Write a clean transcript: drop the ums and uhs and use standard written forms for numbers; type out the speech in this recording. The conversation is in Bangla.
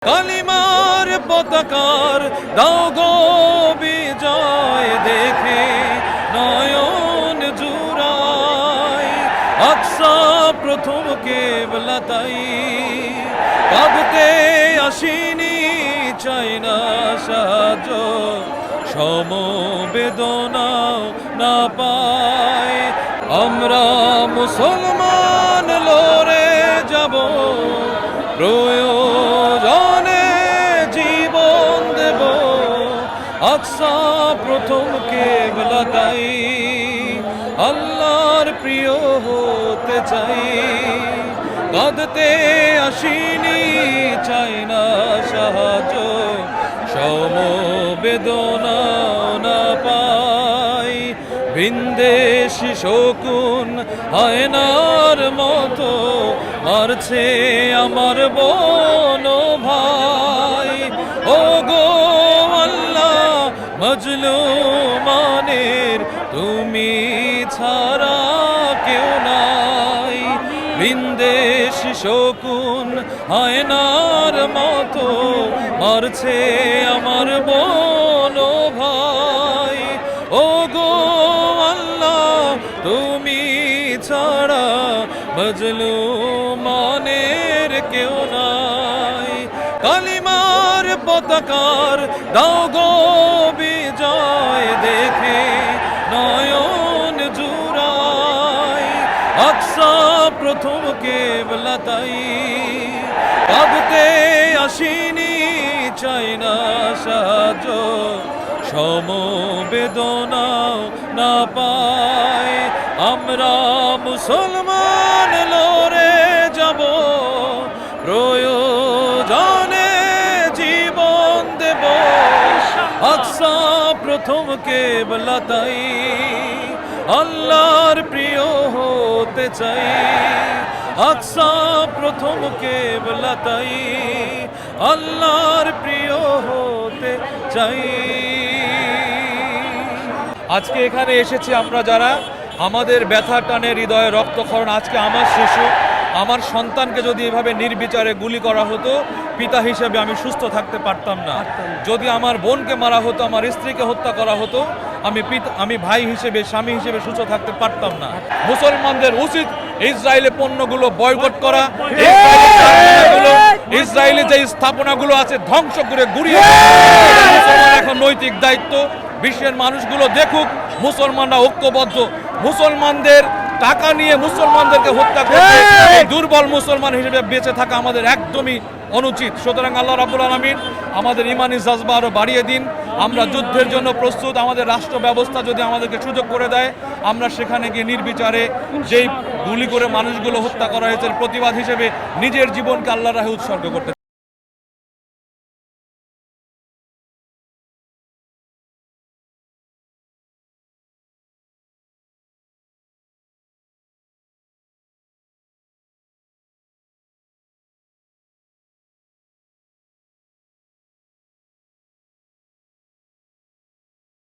কালিমার পতাকার দাও গো বিজয় দেখে নয়ন জুড়ায় আকসা প্রথম কেবলা তাই কাঁদতে আসিনি চাই না সাহায্য সমবেদনাও না পাই আমরা মুসলমান লড়ে যাব প্রয়োজনে জীবন দেব আকসা প্রথম কেবলা তাই আল্লাহর প্রিয় হতে চাই কাঁদতে আসিনি চাই না সাহায্য সমবেদনা না পাই ভিনদেশি শকুন হায়নার মতো মারছে আমার বোন ভাই ও গো আল্লাহ মজলুমানের তুমি ছাড়া কেউ নাই ভিনদেশি শকুন হায়নার মতো মারছে আমার বোন ভাই ও গো আল্লাহ তুমি ছাড়া মজলুমানের কেউ নাই কালিমার পতাকার দাও গো বিজয় দেখে নয়ন জুড়ায় আকসা প্রথম কেবলা তাই কাঁদতে আসিনি চাই না সাহায্য সমবেদনাও না পাই আমরা মুসলমান লড়ে যাব প্রয়োজনে জীবন দেব আকসা প্রথম কেবলা তাই আল্লাহর প্রিয় হতে চাই আকসা প্রথম কেবলা তাই আল্লাহর প্রিয় হতে চাই আজকে এখানে এসেছি আমরা যারা আমাদের ব্যথা টানে হৃদয়ে রক্তক্ষরণ আজকে আমার শিশু আমার সন্তানকে যদি এভাবে নির্বিচারে গুলি করা হতো পিতা হিসেবে আমি সুস্থ থাকতে পারতাম না যদি আমার বোনকে মারা হতো আমার স্ত্রীকে হত্যা করা হতো আমি ভাই হিসেবে স্বামী হিসেবে সুস্থ থাকতে পারতাম না মুসলমানদের উচিত ইসরায়েলের পণ্যগুলো বয়কট করা ইসরায়েলি যে স্থাপনাগুলো আছে ধ্বংস করে গুড়িয়ে এখন নৈতিক দায়িত্ব বিশ্বের মানুষগুলো দেখুক মুসলমানরা ঐক্যবদ্ধ মুসলমানদের টাকা নিয়ে মুসলমানদেরকে হত্যা করতে দুর্বল মুসলমান হিসেবে বেঁচে থাকা আমাদের একদমই অনুচিত সুতরাং আল্লাহ রাব্বুল আলামিন আমাদের ইমানি জাজবা আরো বাড়িয়ে দিন আমরা যুদ্ধের জন্য প্রস্তুত আমাদের রাষ্ট্র ব্যবস্থা যদি আমাদেরকে সুযোগ করে দেয় আমরা সেখানে গিয়ে নির্বিচারে যেই গুলি করে মানুষগুলো হত্যা করা হয়েছে প্রতিবাদ হিসেবে নিজের জীবনকে আল্লাহর রাহে উৎসর্গ করতে